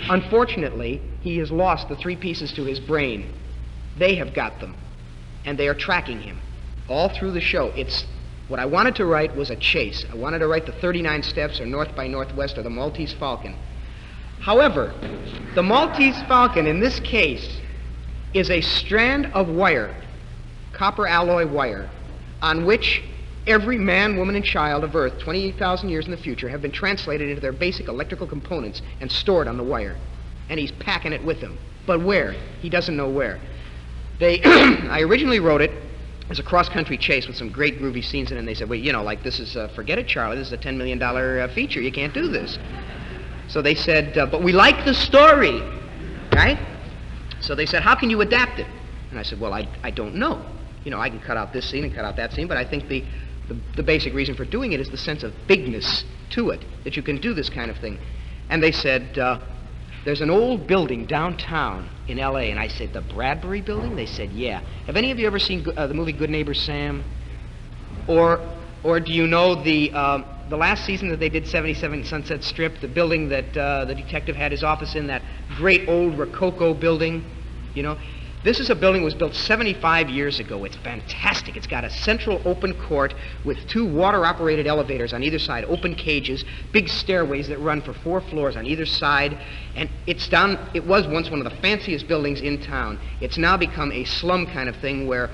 Unfortunately, he has lost the 3 pieces to his brain. They have got them, and they are tracking him all through the show. What I wanted to write was a chase. I wanted to write the 39 Steps or North by Northwest or the Maltese Falcon. However, the Maltese Falcon in this case is a strand of wire, copper alloy wire, on which every man, woman, and child of Earth 28,000 years in the future have been translated into their basic electrical components and stored on the wire. And he's packing it with him. But where? He doesn't know where. I originally wrote it as a cross-country chase with some great groovy scenes in it, and they said, well, this is, forget it, Charlie, this is a $10 million feature, you can't do this. So they said, but we like the story, right? So they said, how can you adapt it? And I said, well, I don't know. I can cut out this scene and cut out that scene, but I think the basic reason for doing it is the sense of bigness to it, that you can do this kind of thing. And they said, there's an old building downtown in L.A., and I said, the Bradbury Building? They said, yeah. Have any of you ever seen the movie Good Neighbor Sam? Or do you know the last season that they did 77 Sunset Strip, the building that the detective had his office in, that great old Rococo building? This is a building that was built 75 years ago. It's fantastic. It's got a central open court with 2 water-operated elevators on either side, open cages, big stairways that run for 4 floors on either side. And it was once one of the fanciest buildings in town. It's now become a slum kind of thing where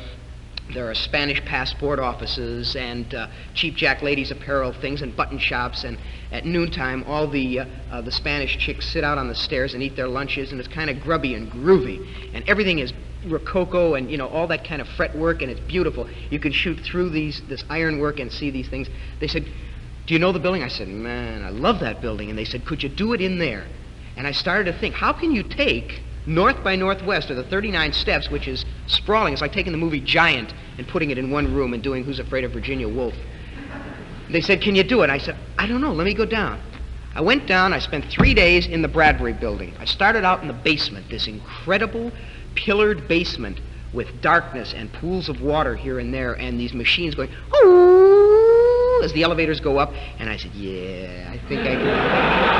there are Spanish passport offices and cheap jack ladies' apparel things and button shops, and at noontime all the Spanish chicks sit out on the stairs and eat their lunches, and it's kind of grubby and groovy, and everything is rococo and all that kind of fretwork, and it's beautiful. You can shoot through this ironwork and see these things. They said, do you know the building? I said, man, I love that building. And they said, could you do it in there? And I started to think, how can you take North by Northwest, or the 39 Steps, which is sprawling. It's like taking the movie Giant and putting it in one room and doing Who's Afraid of Virginia Woolf. They said, can you do it? I said, I don't know, let me go down. I went down, I spent 3 days in the Bradbury Building. I started out in the basement, this incredible pillared basement with darkness and pools of water here and there, and these machines going, ooh, as the elevators go up. And I said, yeah, I think I can.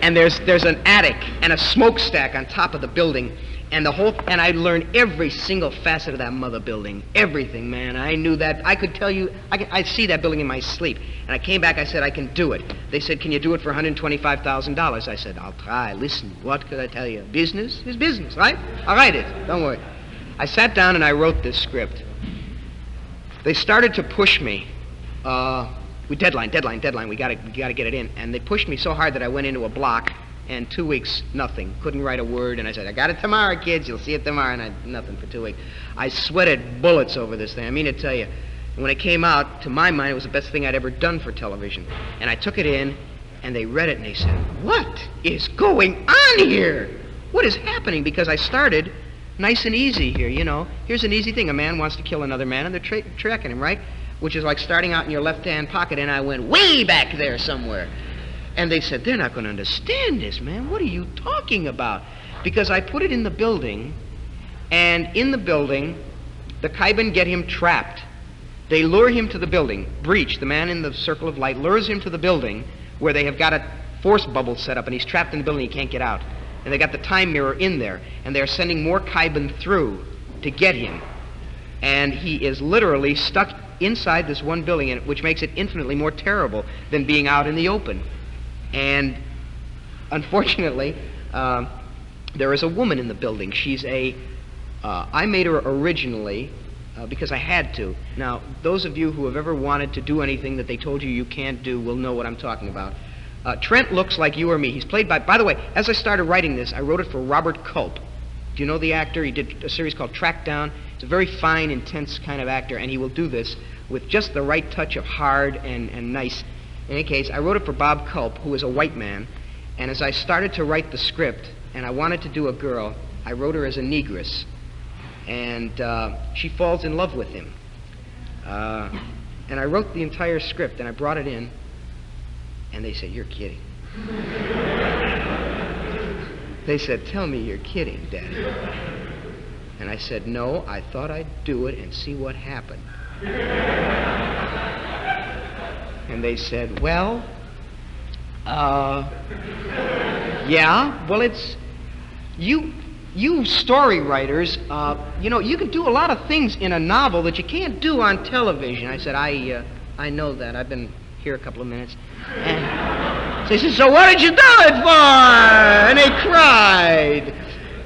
And there's an attic and a smokestack on top of the building, and I learned every single facet of that mother building, everything, man. I knew that. I could tell you, I see that building in my sleep. And I came back, I said, I can do it. They said, can you do it for $125,000? I said, I'll try. Listen, what could I tell you? Business is business, right? I'll write it, don't worry. I sat down and I wrote this script. They started to push me. Deadline, we gotta get it in. And they pushed me so hard that I went into a block, and 2 weeks, nothing. Couldn't write a word, and I said, I got it tomorrow, kids, you'll see it tomorrow, and I had nothing for 2 weeks. I sweated bullets over this thing, I mean to tell you. And when it came out, to my mind, it was the best thing I'd ever done for television. And I took it in, and they read it, and they said, what is going on here? What is happening? Because I started nice and easy here, Here's an easy thing. A man wants to kill another man, and they're tracking him, right? Which is like starting out in your left-hand pocket, and I went way back there somewhere. And they said, they're not going to understand this, man. What are you talking about? Because I put it in the building, and in the building, the Kaiben get him trapped. They lure him to the building. Breach, the man in the circle of light, lures him to the building where they have got a force bubble set up, and he's trapped in the building, he can't get out. And they got the time mirror in there, and they're sending more Kaiben through to get him. And he is literally stuck inside this one building, which makes it infinitely more terrible than being out in the open. And unfortunately, there is a woman in the building. I made her originally because I had to. Now, those of you who have ever wanted to do anything that they told you can't do will know what I'm talking about. Trent looks like you or me. He's played by the way, as I started writing this, I wrote it for Robert Culp. Do you know the actor? He did a series called Track Down. He's a very fine, intense kind of actor, and he will do this with just the right touch of hard and nice. In any case, I wrote it for Bob Culp, who is a white man, and as I started to write the script, and I wanted to do a girl, I wrote her as a negress, and she falls in love with him. And I wrote the entire script, and I brought it in, and they said, you're kidding. They said, tell me you're kidding, Daddy. And I said, no, I thought I'd do it and see what happened. And they said, well, Yeah, well, it's... You story writers, you can do a lot of things in a novel that you can't do on television. I said, I know that. I've been here a couple of minutes. And so he said, so what did you do it for? And they cried.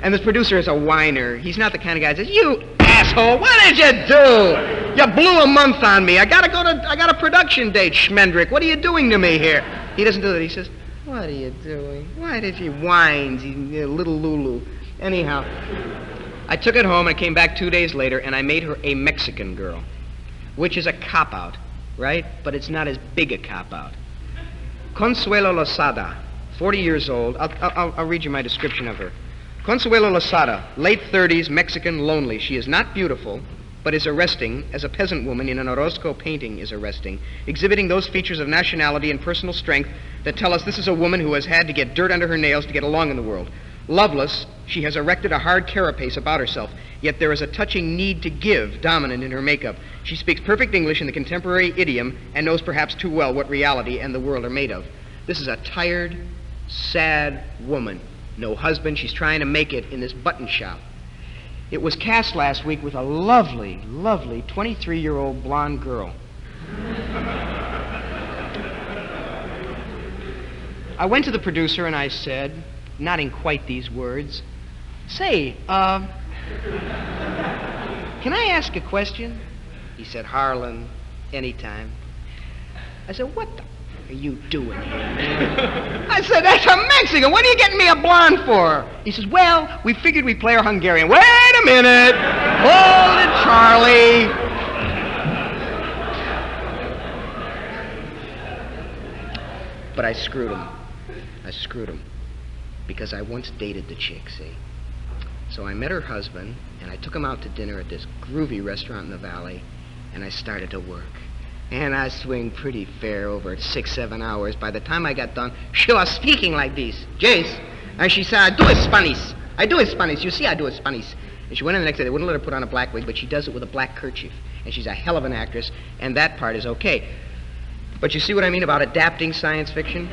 And this producer is a whiner. He's not the kind of guy that says, you asshole, what did you do? You blew a month on me. I got a production date, Schmendrick. What are you doing to me here? He doesn't do that. He says, what are you doing? Why did you whine, you little Lulu? Anyhow, I took it home and I came back 2 days later and I made her a Mexican girl, which is a cop-out, right? But it's not as big a cop-out. Consuelo Losada, 40 years old. I'll read you my description of her. Consuelo Losada, late 30s, Mexican, lonely. She is not beautiful, but is arresting, as a peasant woman in an Orozco painting is arresting, exhibiting those features of nationality and personal strength that tell us this is a woman who has had to get dirt under her nails to get along in the world. Loveless, she has erected a hard carapace about herself, yet there is a touching need to give dominant in her makeup. She speaks perfect English in the contemporary idiom and knows perhaps too well what reality and the world are made of. This is a tired, sad woman. No husband. She's trying to make it in this button shop. It was cast last week with a lovely, lovely 23-year-old blonde girl. I went to the producer and I said, not in quite these words, say, can I ask a question? He said, Harlan, anytime. I said, what the are you doing here, man? I said, that's a Mexican. What are you getting me a blonde for? He says, well, we figured we'd play her Hungarian. Wait a minute. Hold it, Charlie. But I screwed him. Because I once dated the chick, see? So I met her husband, and I took him out to dinner at this groovy restaurant in the valley, and I started to work. And I swing pretty fair over 6-7 hours. By the time I got done, she was speaking like this. Jace. And she said, I do Spanish. You see, I do Spanish. And she went in the next day. They wouldn't let her put on a black wig, but she does it with a black kerchief. And she's a hell of an actress, and that part is okay. But you see what I mean about adapting science fiction?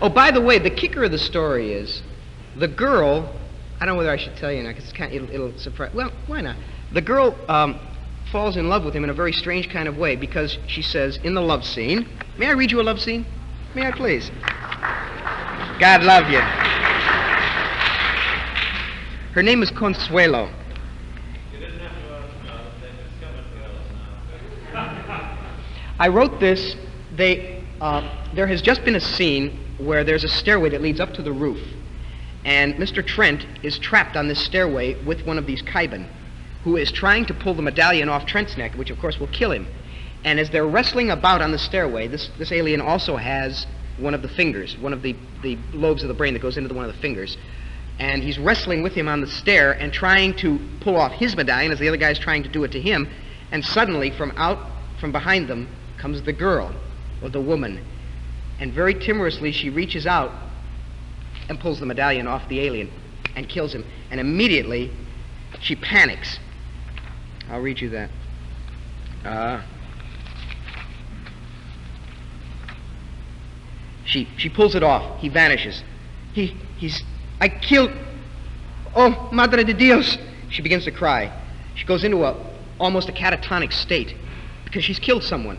Oh, by the way, the kicker of the story is the girl, I don't know whether I should tell you now, because it'll surprise, well, why not? The girl falls in love with him in a very strange kind of way because she says in the love scene, may I read you a love scene? May I please? God love you. Her name is Consuelo. I wrote this, there has just been a scene where there's a stairway that leads up to the roof, and Mr. Trent is trapped on this stairway with one of these Kaiben, who is trying to pull the medallion off Trent's neck, which of course will kill him. And as they're wrestling about on the stairway, this alien also has one of the fingers, one of the lobes of the brain that goes into one of the fingers. And he's wrestling with him on the stair and trying to pull off his medallion as the other guy's trying to do it to him. And suddenly, from behind them, comes the girl, or the woman. And very timorously, she reaches out and pulls the medallion off the alien and kills him. And immediately, she panics. I'll read you that. She pulls it off. He vanishes. I killed... Oh, Madre de Dios. She begins to cry. She goes into almost a catatonic state because she's killed someone.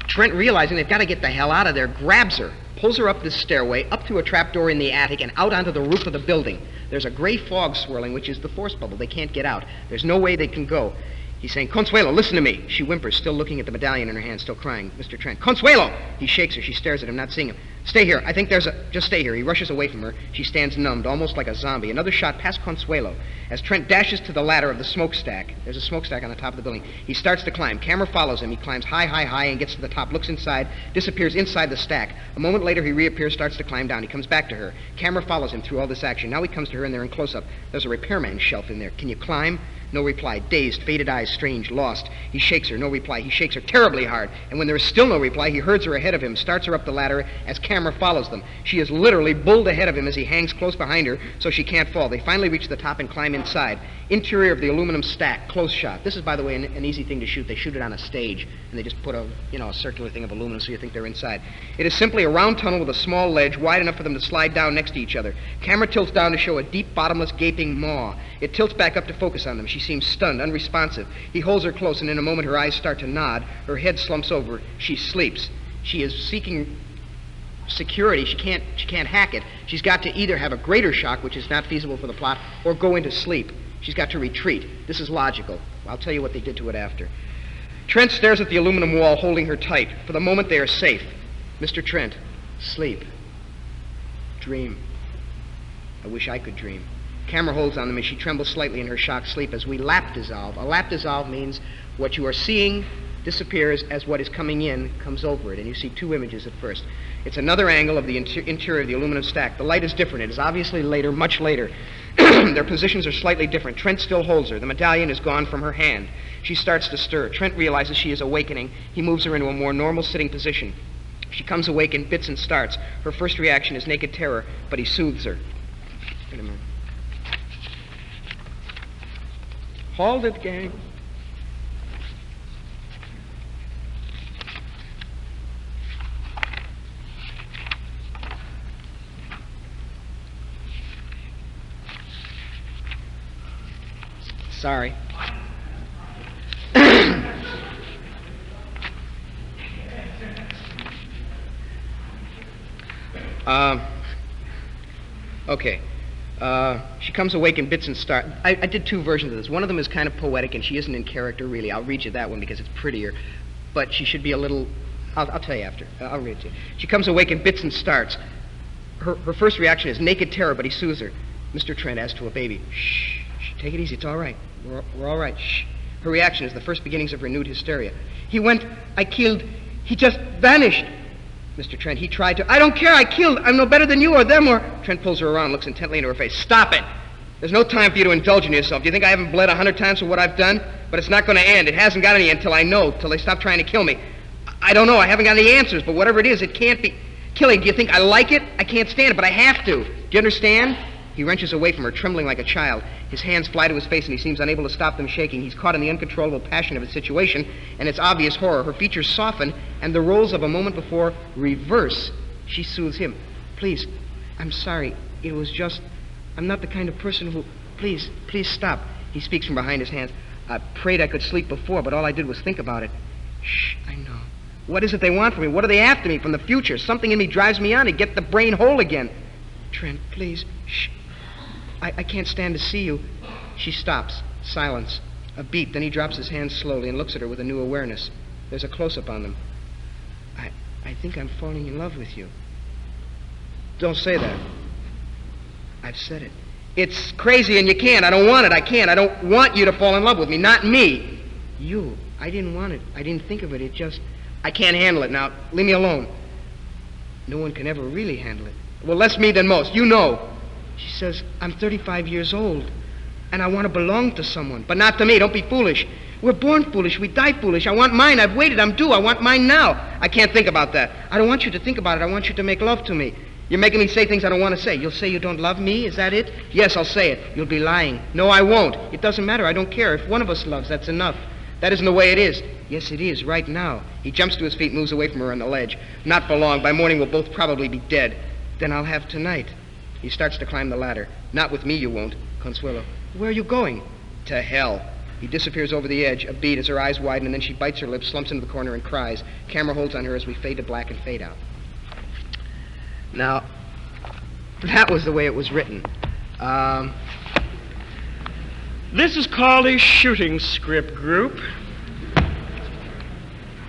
Trent, realizing they've got to get the hell out of there, grabs her, pulls her up this stairway, up through a trapdoor in the attic, and out onto the roof of the building. There's a gray fog swirling, which is the force bubble. They can't get out. There's no way they can go. He's saying, Consuelo, listen to me. She whimpers, still looking at the medallion in her hand, still crying. Mr. Trent, Consuelo! He shakes her. She stares at him, not seeing him. Stay here. I think just stay here. He rushes away from her. She stands numbed, almost like a zombie. Another shot past Consuelo. As Trent dashes to the ladder of the smokestack. There's a smokestack on the top of the building. He starts to climb. Camera follows him. He climbs high, high, high, and gets to the top, looks inside, disappears inside the stack. A moment later, he reappears, starts to climb down. He comes back to her. Camera follows him through all this action. Now he comes to her, and they're in close-up. There's a repairman's shelf in there. Can you climb? No reply. Dazed, faded eyes, strange, lost. He shakes her. No reply. He shakes her terribly hard. And when there is still no reply, he herds her ahead of him, starts her up the ladder as camera follows them. She is literally bulled ahead of him as he hangs close behind her so she can't fall. They finally reach the top and climb inside. Interior of the aluminum stack, close shot. This is, by the way, an easy thing to shoot. They shoot it on a stage, and they just put a circular thing of aluminum so you think they're inside. It is simply a round tunnel with a small ledge wide enough for them to slide down next to each other. Camera tilts down to show a deep, bottomless, gaping maw. It tilts back up to focus on them. She seems stunned, unresponsive. He holds her close, and in a moment her eyes start to nod. Her head slumps over. She sleeps. She is seeking security. She can't hack it. She's got to either have a greater shock, which is not feasible for the plot, or go into sleep. She's got to retreat. This is logical. I'll tell you what they did to it after. Trent stares at the aluminum wall, holding her tight. For the moment, they are safe. Mr. Trent, sleep. Dream. I wish I could dream. Camera holds on them as she trembles slightly in her shocked sleep as we lap dissolve. A lap dissolve means what you are seeing disappears as what is coming in comes over it, and you see two images at first. It's another angle of the interior of the aluminum stack. The light is different. It is obviously later, much later. Their positions are slightly different. Trent still holds her. The medallion is gone from her hand. She starts to stir. Trent realizes she is awakening. He moves her into a more normal sitting position. She comes awake in bits and starts. Her first reaction is naked terror, but he soothes her. Wait a minute. Hold it, gang. Sorry. Okay. She comes awake in bits and starts. I did two versions of this. One of them is kind of poetic, and she isn't in character, really. I'll read you that one because it's prettier. But she should be a little... I'll tell you after. I'll read it to you. She comes awake in bits and starts. Her first reaction is naked terror, but he soothes her. Mr. Trent, as to a baby. Shh. Take it easy. It's all right. We're all right. Shh. Her reaction is the first beginnings of renewed hysteria. He went. I killed. He just vanished. Mr. Trent, he tried to. I don't care. I killed. I'm no better than you or them or... Trent pulls her around, looks intently into her face. Stop it. There's no time for you to indulge in yourself. Do you think I haven't bled 100 times for what I've done? But it's not going to end. It hasn't got any until I know, till they stop trying to kill me. I don't know. I haven't got any answers, but whatever it is, it can't be... Killing, do you think I like it? I can't stand it, but I have to. Do you understand? He wrenches away from her, trembling like a child. His hands fly to his face, and he seems unable to stop them shaking. He's caught in the uncontrollable passion of his situation, and its obvious horror. Her features soften, and the roles of a moment before reverse. She soothes him. Please, I'm sorry. It was just... I'm not the kind of person who... Please stop. He speaks from behind his hands. I prayed I could sleep before, but all I did was think about it. Shh, I know. What is it they want from me? What are they after me from the future? Something in me drives me on to get the brain whole again. Trent, please. Shh. I can't stand to see you. She stops. Silence. A beat. Then he drops his hands slowly and looks at her with a new awareness. There's a close-up on them. I think I'm falling in love with you. Don't say that. I've said it. It's crazy and you can't. I don't want it. I can't. I don't want you to fall in love with me. Not me. You. I didn't want it. I didn't think of it. It just... I can't handle it now. Leave me alone. No one can ever really handle it. Well, less me than most. You know. She says, I'm 35 years old, and I want to belong to someone, but not to me. Don't be foolish. We're born foolish. We die foolish. I want mine. I've waited. I'm due. I want mine now. I can't think about that. I don't want you to think about it. I want you to make love to me. You're making me say things I don't want to say. You'll say you don't love me? Is that it? Yes, I'll say it. You'll be lying. No, I won't. It doesn't matter. I don't care. If one of us loves, that's enough. That isn't the way it is. Yes, it is, right now. He jumps to his feet, moves away from her on the ledge. Not for long. By morning, we'll both probably be dead. Then I'll have tonight. He starts to climb the ladder. Not with me, you won't. Consuelo. Where are you going? To hell. He disappears over the edge. A beat as her eyes widen, and then she bites her lips, slumps into the corner, and cries. Camera holds on her as we fade to black and fade out. Now, that was the way it was written. This is called a shooting script group.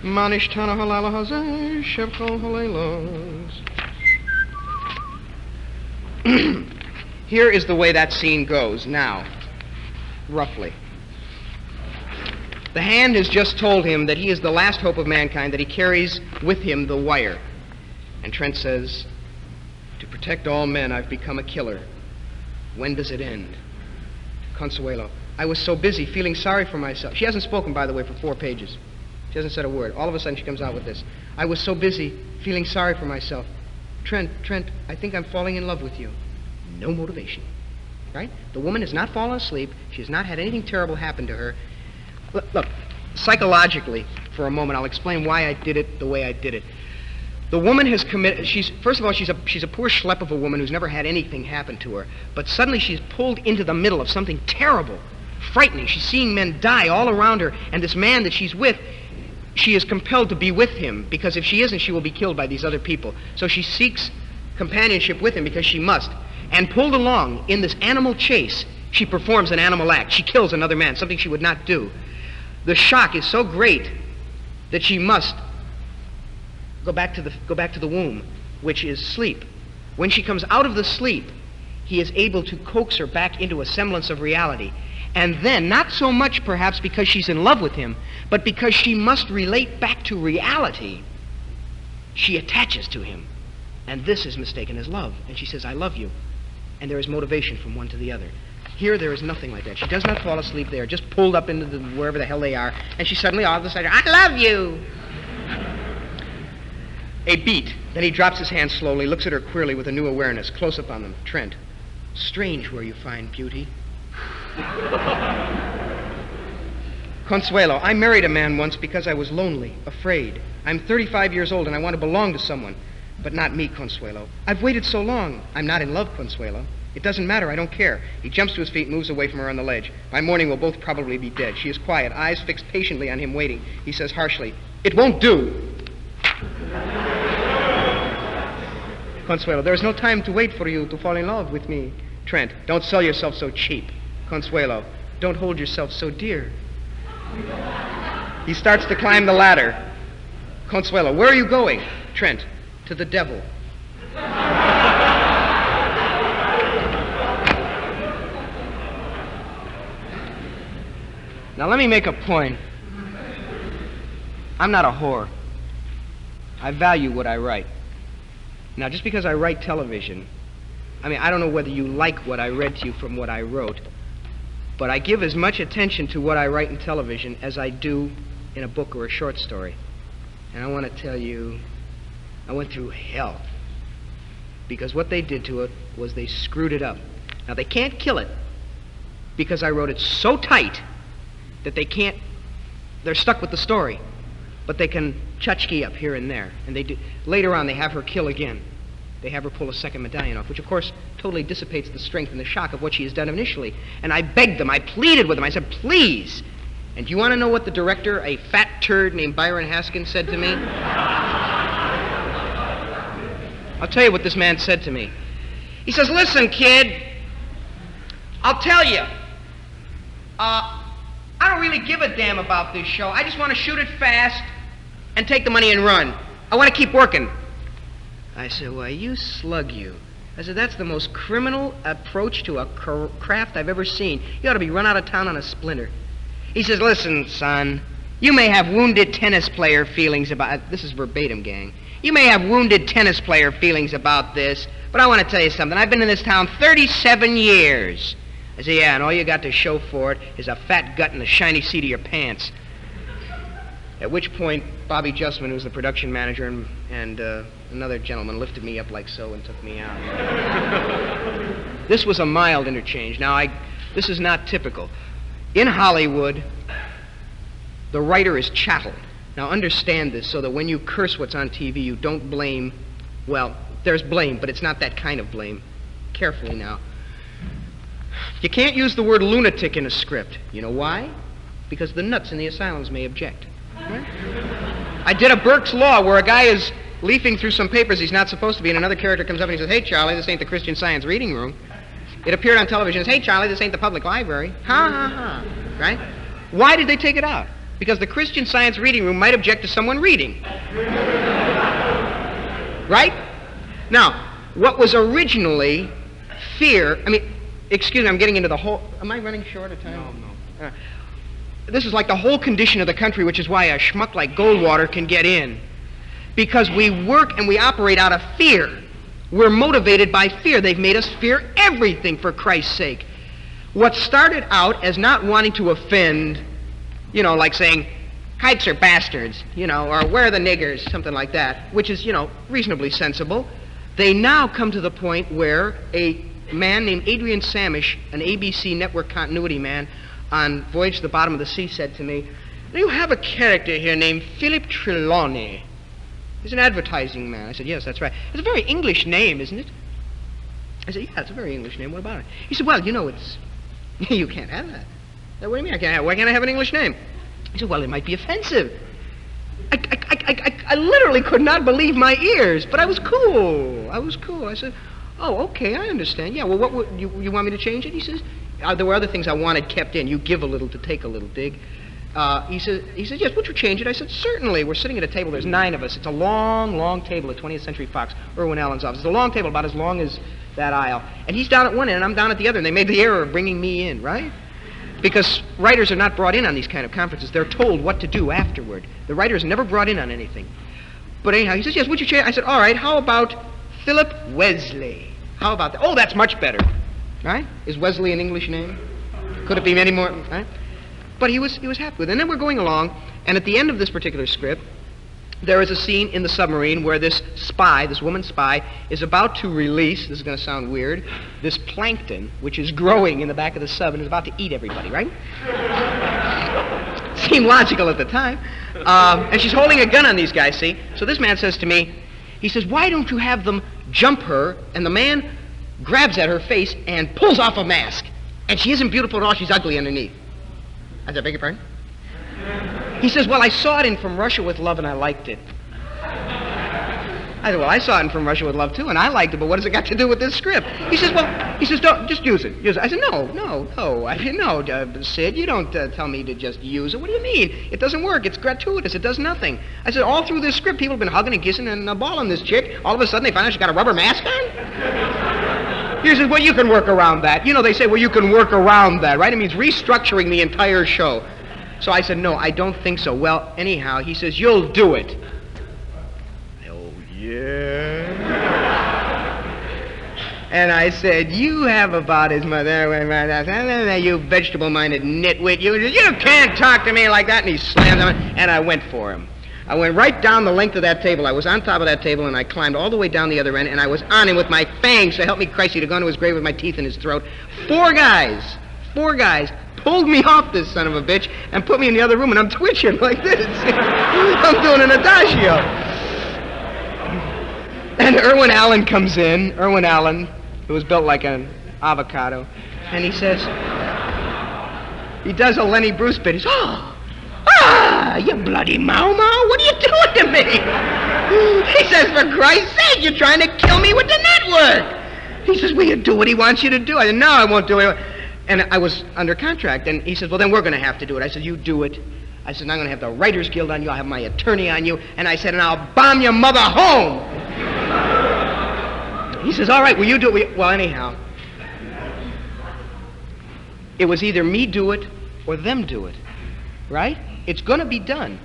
Manish Tana Halala Hazay, Shevkol Halelos. Here is the way that scene goes now, roughly. The hand has just told him that he is the last hope of mankind, that he carries with him the wire. And Trent says, to protect all men, I've become a killer. When does it end? Consuelo, I was so busy feeling sorry for myself. She hasn't spoken, by the way, for 4 pages. She hasn't said a word. All of a sudden, she comes out with this. I was so busy feeling sorry for myself. Trent, I think I'm falling in love with you. No motivation. Right? The woman has not fallen asleep. She has not had anything terrible happen to her. Look, psychologically, for a moment, I'll explain why I did it the way I did it. The woman has committed, first of all, she's a poor schlep of a woman who's never had anything happen to her, but suddenly she's pulled into the middle of something terrible, frightening. She's seeing men die all around her, and this man that she's with, she is compelled to be with him, because if she isn't, she will be killed by these other people. So she seeks companionship with him because she must. And pulled along in this animal chase, she performs an animal act. She kills another man, something she would not do. The shock is so great that she must go back to the womb, which is sleep. When she comes out of the sleep, he is able to coax her back into a semblance of reality. And then, not so much perhaps because she's in love with him, but because she must relate back to reality, she attaches to him. And this is mistaken as love. And she says, I love you. And there is motivation from one to the other. Here, there is nothing like that. She does not fall asleep. They are just pulled up into wherever the hell they are, and she suddenly, all of a sudden, I love you. A beat. Then he drops his hand slowly, looks at her queerly with a new awareness, close up on them. Trent, strange where you find beauty. Consuelo, I married a man once because I was lonely, afraid. I'm 35 years old and I want to belong to someone. But not me, Consuelo. I've waited so long. I'm not in love, Consuelo. It doesn't matter, I don't care. He jumps to his feet and moves away from her on the ledge. By morning, we'll both probably be dead. She is quiet, eyes fixed patiently on him, waiting. He says harshly, it won't do. Consuelo, there is no time to wait for you to fall in love with me. Trent, don't sell yourself so cheap. Consuelo, don't hold yourself so dear. He starts to climb the ladder. Consuelo, where are you going? Trent, to the devil. Now let me make a point. I'm not a whore. I value what I write. Now, just because I write television, I don't know whether you like what I read to you from what I wrote, but I give as much attention to what I write in television as I do in a book or a short story. And I want to tell you, I went through hell. Because what they did to it was they screwed it up. Now, they can't kill it because I wrote it so tight that they're stuck with the story. But they can tchotchke up here and there. And they do. Later on, they have her kill again. They have her pull a second medallion off, which, of course, totally dissipates the strength and the shock of what she has done initially. And I begged them. I pleaded with them. I said, please. And do you want to know what the director, a fat turd named Byron Haskins, said to me? I'll tell you what this man said to me. He says, listen, kid, I'll tell you. I don't really give a damn about this show. I just want to shoot it fast and take the money and run. I want to keep working. I said, why, you slug, you. I said, that's the most criminal approach to a craft I've ever seen. You ought to be run out of town on a splinter. He says, listen, son, you may have wounded tennis player feelings about... This is verbatim, gang. You may have wounded tennis player feelings about this, but I want to tell you something. I've been in this town 37 years. I said, yeah, and all you got to show for it is a fat gut and the shiny seat of your pants. At which point, Bobby Justman, who's the production manager, and another gentleman lifted me up like so and took me out. This was a mild interchange. Now, this is not typical. In Hollywood, the writer is chattel. Now, understand this so that when you curse what's on TV, you don't blame, well, there's blame, but it's not that kind of blame. Carefully now. You can't use the word lunatic in a script. You know why? Because the nuts in the asylums may object. Right? I did a Burke's Law where a guy is leafing through some papers he's not supposed to be, and another character comes up and he says, hey, Charlie, this ain't the Christian Science reading room. It appeared on television as, hey, Charlie, this ain't the public library. Ha, ha, ha. Right? Why did they take it out? Because the Christian Science reading room might object to someone reading. Right? Now, what was originally fear, excuse me, I'm getting into the whole... Am I running short of time? No. This is like the whole condition of the country, which is why a schmuck like Goldwater can get in. Because we work and we operate out of fear. We're motivated by fear. They've made us fear everything, for Christ's sake. What started out as not wanting to offend, like saying, "Kikes are bastards," or "Where are the niggers," something like that, which is, reasonably sensible. They now come to the point where a man named Adrian Samish, an ABC network continuity man on Voyage to the Bottom of the Sea, said to me, "You have a character here named Philip Trelawney. He's an advertising man." I said, "Yes, that's right. It's a very English name, isn't it?" I said, "Yeah, it's a very English name. What about it?" He said, "Well, it's... you can't have that." What do you mean why can't I have an English name? I said, "Well, it might be offensive." I literally could not believe my ears, but I was cool. I said, "Oh, okay, I understand. Yeah, well, what would you want me to change it?" He says, "There were other things I wanted kept in. You give a little to take a little, Dig." He said, "Yes, would you change it?" I said, "Certainly. We're sitting at a table. There's 9 of us. It's a long, long table at 20th Century Fox, Irwin Allen's office. It's a long table, about as long as that aisle. And he's down at one end, and I'm down at the other, and they made the error of bringing me in, right? Because writers are not brought in on these kind of conferences. They're told what to do afterward. The writer's never brought in on anything. But anyhow, he says, "Yes, would you change?" I said, "All right, how about Philip Wesley? How about that?" "Oh, that's much better." Right? Is Wesley an English name? Could it be any more? Right? But he was happy with it. And then we're going along, and at the end of this particular script, there is a scene in the submarine where this woman spy, is about to release, this is going to sound weird, this plankton, which is growing in the back of the sub and is about to eat everybody, right? Seemed logical at the time. And she's holding a gun on these guys, see? So this man says to me, he says, "Why don't you have them jump her?" And the man grabs at her face and pulls off a mask. And she isn't beautiful at all, she's ugly underneath. I said, "Beg your pardon?" He says, "Well, I saw it in From Russia with Love and I liked it." I said, "Well, I saw it in From Russia with Love too, and I liked it, but what does it got to do with this script?" He says, "Don't, just use it. Use it." I said, No. I said, "No, Sid, you don't tell me to just use it. What do you mean? It doesn't work. It's gratuitous. It does nothing." I said, "All through this script, people have been hugging and kissing and balling this chick. All of a sudden, they find out she's got a rubber mask on?" He says, "Well, you can work around that." They say, "Well, you can work around that," right? It means restructuring the entire show. So I said, "No, I don't think so." Well, anyhow, he says, "You'll do it." Oh, yeah. And I said, "You have about as much, you vegetable-minded nitwit, you can't talk to me like that." And he slammed on it, and I went for him. I went right down the length of that table. I was on top of that table, and I climbed all the way down the other end, and I was on him with my fangs, so help me Christ, he'd have gone to his grave with my teeth in his throat. Four guys pulled me off this son of a bitch and put me in the other room, and I'm twitching like this. I'm doing an adagio. And Irwin Allen comes in, who was built like an avocado, and he says, he does a Lenny Bruce bit. He says, "You bloody mau-mau, what are you doing to me?" He says, "For Christ's sake, you're trying to kill me with the network." He says, "Will you do what he wants you to do?" I said, "No, I won't do it." And I was under contract, and he says, "Well, then we're going to have to do it." I said, "You do it." I said, "I'm going to have the Writers Guild on you, I'll have my attorney on you," and I said, "and I'll bomb your mother home." He says, "All right, will you do it?" Well, anyhow, it was either me do it or them do it, right? It's going to be done.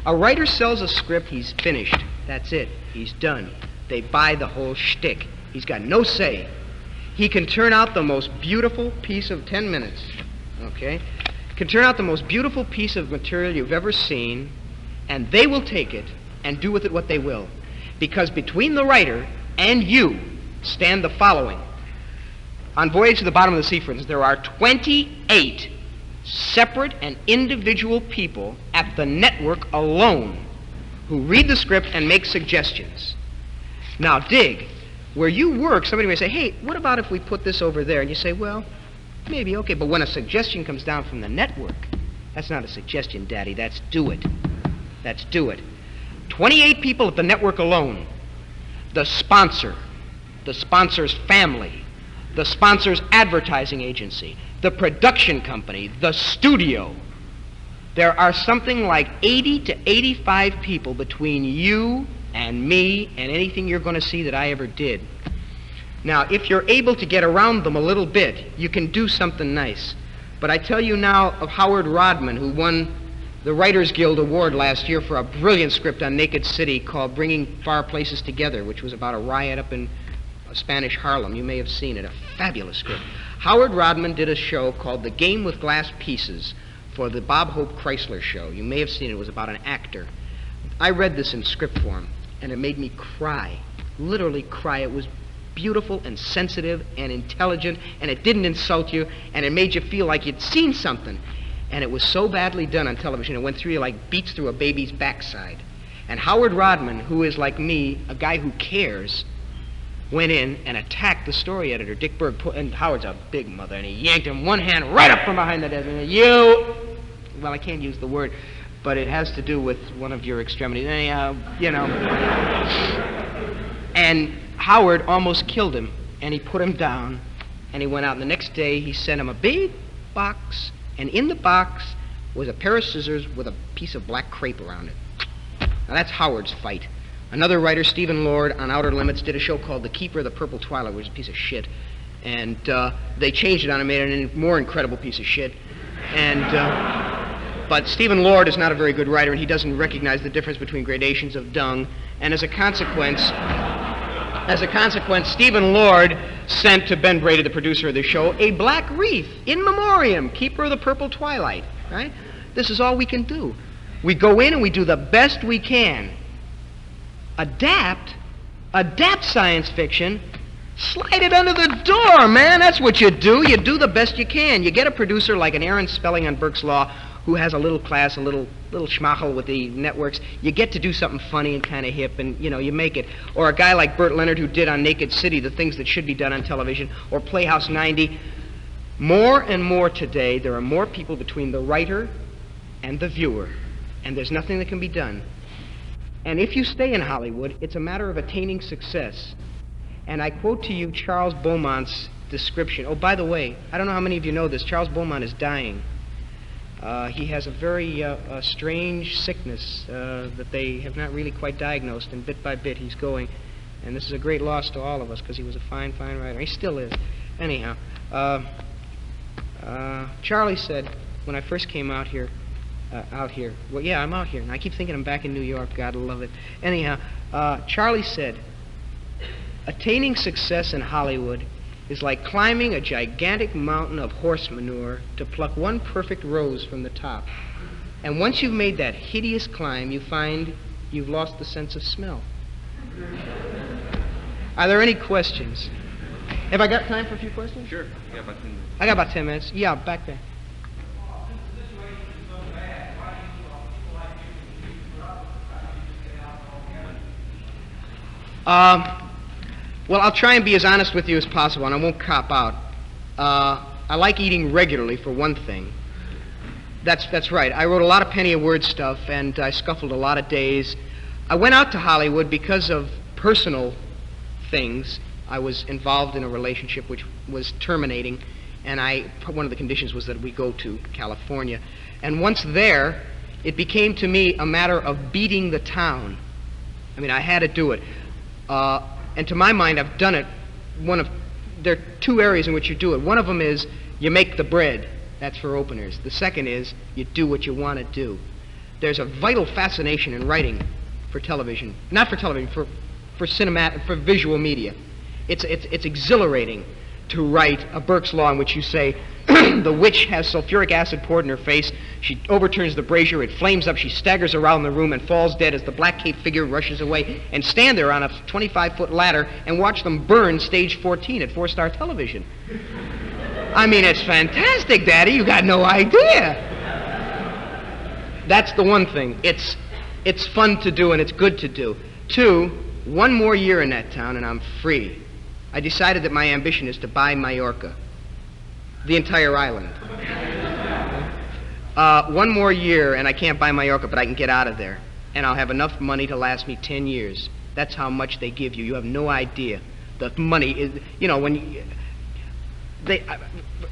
A writer sells a script, he's finished. That's it. He's done. They buy the whole shtick. He's got no say. He can turn out the most beautiful piece of 10 minutes, okay? Can turn out the most beautiful piece of material you've ever seen, and they will take it and do with it what they will. Because between the writer and you stand the following. On Voyage to the Bottom of the Sea, for instance, there are 28 separate and individual people at the network alone who read the script and make suggestions. Now, Dig, where you work, somebody may say, "Hey, what about if we put this over there?" And you say, "Well, maybe, okay." But when a suggestion comes down from the network, that's not a suggestion, Daddy. That's do it. That's do it. 28 people at the network alone. The sponsor, the sponsor's family, the sponsor's advertising agency, the production company, the studio. There are something like 80 to 85 people between you and me and anything you're going to see that I ever did. Now, if you're able to get around them a little bit, you can do something nice. But I tell you now of Howard Rodman, who won the Writers Guild Award last year for a brilliant script on Naked City called Bringing Far Places Together, which was about a riot up in Spanish Harlem. You may have seen it, a fabulous script. Howard Rodman did a show called The Game with Glass Pieces for the Bob Hope Chrysler show. You may have seen it. It was about an actor. I read this in script form, and it made me cry, literally cry. It was beautiful and sensitive and intelligent, and it didn't insult you, and it made you feel like you'd seen something. And it was so badly done on television, it went through you like beats through a baby's backside. And Howard Rodman, who is like me, a guy who cares, went in and attacked the story editor, Dick Berg, and Howard's a big mother, and he yanked him one hand right up from behind the desk, and well, I can't use the word, but it has to do with one of your extremities. Anyhow, you know. And Howard almost killed him, and he put him down, and he went out, and the next day he sent him a big box, and in the box was a pair of scissors with a piece of black crepe around it. Now that's Howard's fight. Another writer, Stephen Lord, on Outer Limits, did a show called The Keeper of the Purple Twilight, which was a piece of shit. And they changed it on and made it an even more incredible piece of shit. And, but Stephen Lord is not a very good writer, and he doesn't recognize the difference between gradations of dung. And as a consequence, Stephen Lord sent to Ben Brady, the producer of the show, a black wreath in memoriam, Keeper of the Purple Twilight, right? This is all we can do. We go in and we do the best we can. Adapt science fiction, slide it under the door, man. That's what you do. You do the best you can. You get a producer like an Aaron Spelling on Burke's Law, who has a little class, a little schmachel with the networks. You get to do something funny and kind of hip, and, you know, you make it. Or a guy like Burt Leonard, who did on Naked City the things that should be done on television, or Playhouse 90. More and more today, there are more people between the writer and the viewer, and there's nothing that can be done. And if you stay in Hollywood, it's a matter of attaining success. And I quote to you Charles Beaumont's description. Oh, by the way, I don't know how many of you know this. Charles Beaumont is dying. He has a very strange sickness that they have not really quite diagnosed, and bit by bit he's going. And this is a great loss to all of us, because he was a fine, fine writer. He still is. Anyhow, Charlie said, when I first came out here, well, yeah, I'm out here, and I keep thinking I'm back in New York. God love it. Anyhow, Charlie said, attaining success in Hollywood is like climbing a gigantic mountain of horse manure to pluck one perfect rose from the top. And once you've made that hideous climb, you find you've lost the sense of smell. Are there any questions? Have I got time for a few questions? Sure. Yeah, about 10 minutes. I got about 10 minutes. Yeah, back there. Well, I'll try and be as honest with you as possible, and I won't cop out. I like eating regularly, for one thing. That's right. I wrote a lot of penny-a-word stuff, and I scuffled a lot of days. I went out to Hollywood because of personal things. I was involved in a relationship which was terminating, and one of the conditions was that we go to California. And once there, it became to me a matter of beating the town. I mean, I had to do it. And to my mind, I've done it. There are two areas in which you do it. One of them is you make the bread. That's for openers. The second is you do what you want to do. There's a vital fascination in writing for television. Not for television, for visual media. It's exhilarating to write a Burke's Law in which you say, the witch has sulfuric acid poured in her face. She overturns the brazier. It flames up. She staggers around the room and falls dead as the black-caped figure rushes away, and stand there on a 25-foot ladder and watch them burn stage 14 at 4-star television. I mean, it's fantastic, Daddy. You got no idea. That's the one thing. It's fun to do and it's good to do. Two, one more year in that town and I'm free. I decided that my ambition is to buy Majorca. The entire island. One more year, and I can't buy Majorca, but I can get out of there. And I'll have enough money to last me 10 years. That's how much they give you. You have no idea. The money is, you know,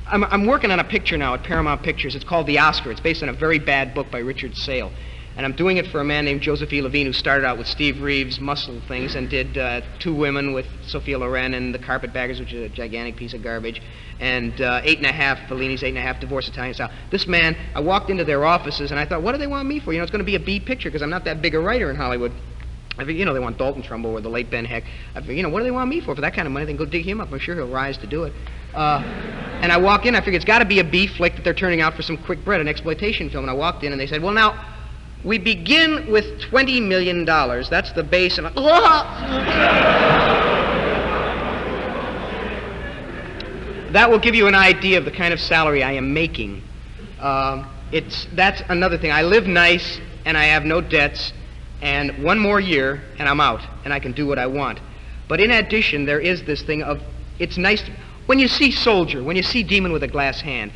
I'm working on a picture now at Paramount Pictures. It's called The Oscar. It's based on a very bad book by Richard Sale. And I'm doing it for a man named Joseph E. Levine, who started out with Steve Reeves' muscle things and did Two Women with Sophia Loren and The Carpetbaggers, which is a gigantic piece of garbage, and 8½, Fellini's 8½, Divorce Italian Style. This man, I walked into their offices and I thought, what do they want me for? You know, it's going to be a B picture because I'm not that big a writer in Hollywood. I figure, you know, they want Dalton Trumbo or the late Ben Heck. I figure, you know, what do they want me for? For that kind of money, they can go dig him up. I'm sure he'll rise to do it. And I walk in, I figure it's got to be a B flick that they're turning out for some quick bread, an exploitation film. And I walked in and they said, well, now, we begin with $20 million. That's the base. And that will give you an idea of the kind of salary I am making. That's another thing. I live nice and I have no debts. And one more year, and I'm out, and I can do what I want. But in addition, there is this thing of, it's nice to, when you see Soldier, when you see Demon with a Glass Hand,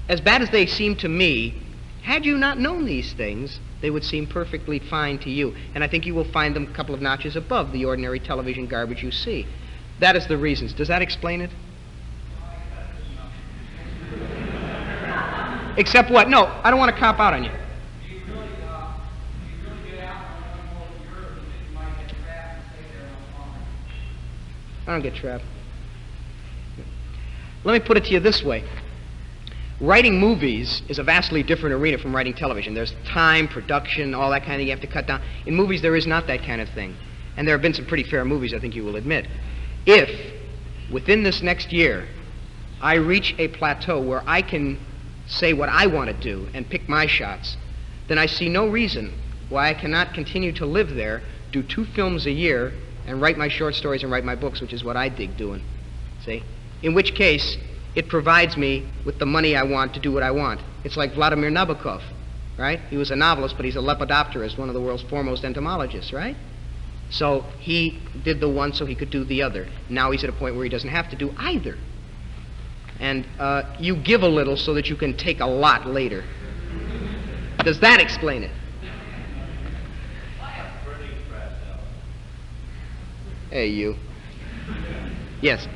as bad as they seem to me, had you not known these things, they would seem perfectly fine to you. And I think you will find them a couple of notches above the ordinary television garbage you see. That is the reasons. Does that explain it? Except what? No, I don't want to cop out on you. I don't get trapped. Let me put it to you this way. Writing movies is a vastly different arena from writing television. There's time, production, all that kind of thing you have to cut down. In movies, there is not that kind of thing. And there have been some pretty fair movies, I think you will admit. If, within this next year, I reach a plateau where I can say what I want to do and pick my shots, then I see no reason why I cannot continue to live there, do 2 films a year, and write my short stories and write my books, which is what I dig doing, see? In which case, it provides me with the money I want to do what I want. It's like Vladimir Nabokov, right? He was a novelist, but he's a lepidopterist, one of the world's foremost entomologists, right? So he did the one so he could do the other. Now he's at a point where he doesn't have to do either. And you give a little so that you can take a lot later. Does that explain it? Hey, you. Yes.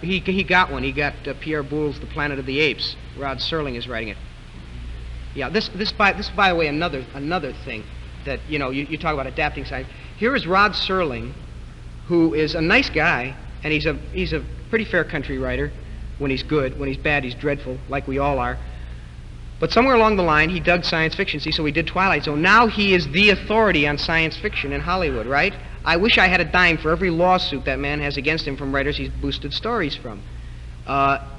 He got one. He got Pierre Boule's The Planet of the Apes. Rod Serling is writing it. Yeah, this by the way, another thing that, you know, you talk about adapting science. Here is Rod Serling, who is a nice guy, and he's a pretty fair country writer when he's good. When he's bad, he's dreadful, like we all are. But somewhere along the line, he dug science fiction. See, so he did Twilight Zone. Now he is the authority on science fiction in Hollywood, right? I wish I had a dime for every lawsuit that man has against him from writers he's boosted stories from.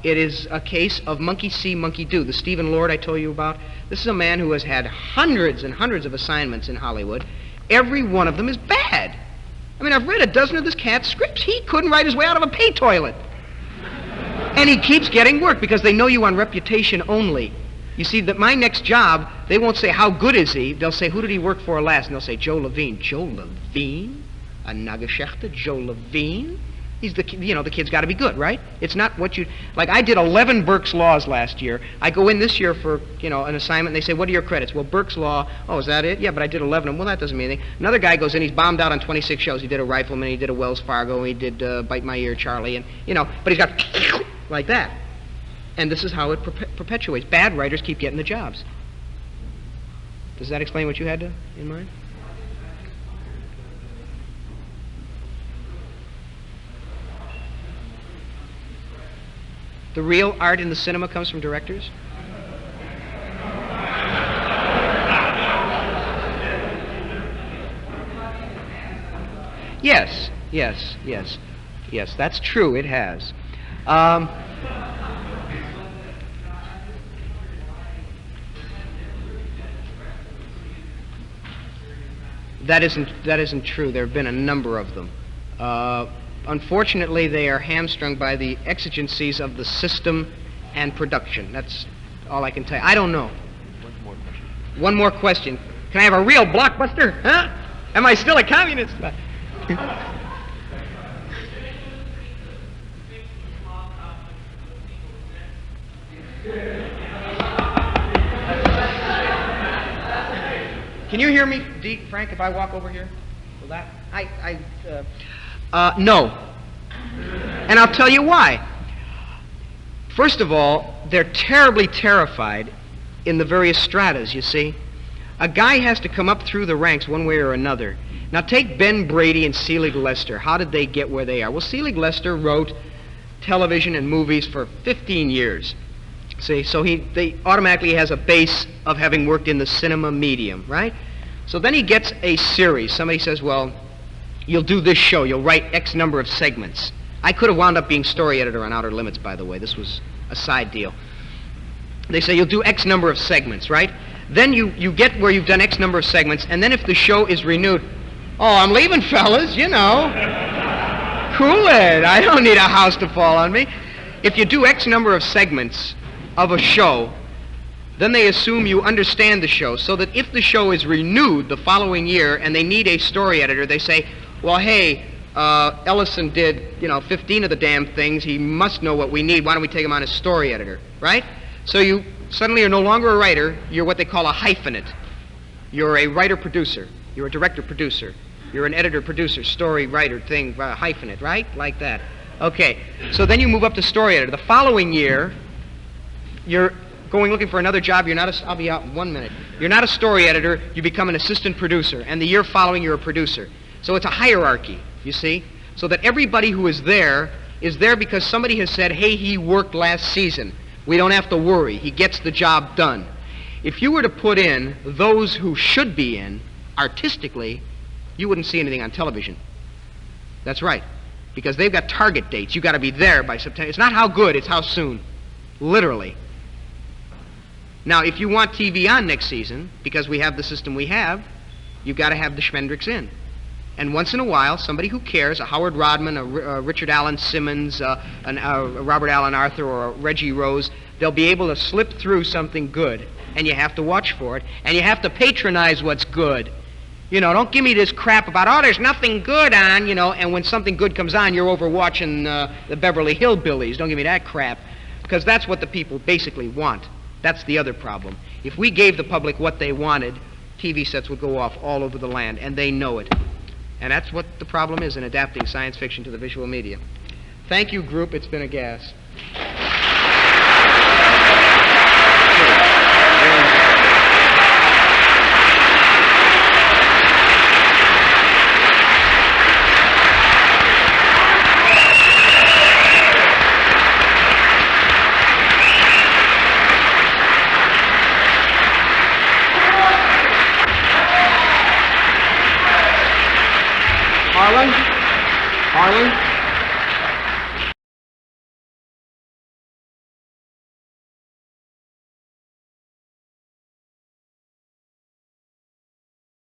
It is a case of monkey see, monkey do. The Stephen Lord I told you about, this is a man who has had hundreds and hundreds of assignments in Hollywood. Every one of them is bad. I mean, I've read a dozen of this cat's scripts. He couldn't write his way out of a pay toilet. And he keeps getting work because they know you on reputation only. You see, that my next job, they won't say, how good is he? They'll say, who did he work for last? And they'll say, Joe Levine. Joe Levine? A Nagashechter? Joe Levine? He's the kid's got to be good, right? It's not what you, like I did 11 Burke's Laws last year. I go in this year for, an assignment, and they say, what are your credits? Well, Burke's Law, oh, is that it? Yeah, but I did 11 of them. Well, that doesn't mean anything. Another guy goes in, he's bombed out on 26 shows. He did a Rifleman, he did a Wells Fargo, he did Bite My Ear, Charlie, and, but he's got like that. And this is how it perpetuates. Bad writers keep getting the jobs. Does that explain what you had in mind? The real art in the cinema comes from directors? Yes, that's true, it has. That isn't true. There have been a number of them. Unfortunately, they are hamstrung by the exigencies of the system and production. That's all I can tell you. I don't know. One more question. Can I have a real blockbuster? Huh? Am I still a communist? Can you hear me, Frank, if I walk over here? Will that? No. And I'll tell you why. First of all, they're terribly terrified in the various stratas, you see. A guy has to come up through the ranks one way or another. Now take Ben Brady and Selig Lester. How did they get where they are? Well, Selig Lester wrote television and movies for 15 years. See, so they automatically has a base of having worked in the cinema medium, right? So then he gets a series. Somebody says, well, you'll do this show. You'll write X number of segments. I could have wound up being story editor on Outer Limits, by the way. This was a side deal. They say you'll do X number of segments, right? Then you get where you've done X number of segments, and then if the show is renewed, oh, I'm leaving, fellas, you know. Cool it. I don't need a house to fall on me. If you do X number of segments of a show, then they assume you understand the show, so that if the show is renewed the following year and they need a story editor, they say, well, hey, Ellison did, 15 of the damn things. He must know what we need. Why don't we take him on as story editor, right? So you suddenly are no longer a writer. You're what they call a hyphenate. You're a writer-producer. You're a director-producer. You're an editor-producer, story, writer, thing, hyphenate, right? Like that. Okay. So then you move up to story editor. The following year, you're going looking for another job. I'll be out in 1 minute. You're not a story editor. You become an assistant producer. And the year following, you're a producer. So it's a hierarchy, you see? So that everybody who is there because somebody has said, hey, he worked last season. We don't have to worry. He gets the job done. If you were to put in those who should be in, artistically, you wouldn't see anything on television. That's right. Because they've got target dates. You've got to be there by September. It's not how good, it's how soon. Literally. Now, if you want TV on next season, because we have the system we have, you've got to have the Schmendricks in. And once in a while, somebody who cares, a Howard Rodman, a Richard Allen Simmons, a Robert Allen Arthur, or a Reggie Rose, they'll be able to slip through something good. And you have to watch for it. And you have to patronize what's good. Don't give me this crap about, oh, there's nothing good on, and when something good comes on, you're over watching the Beverly Hillbillies. Don't give me that crap. Because that's what the people basically want. That's the other problem. If we gave the public what they wanted, TV sets would go off all over the land, and they know it. And that's what the problem is in adapting science fiction to the visual medium. Thank you, group. It's been a gas.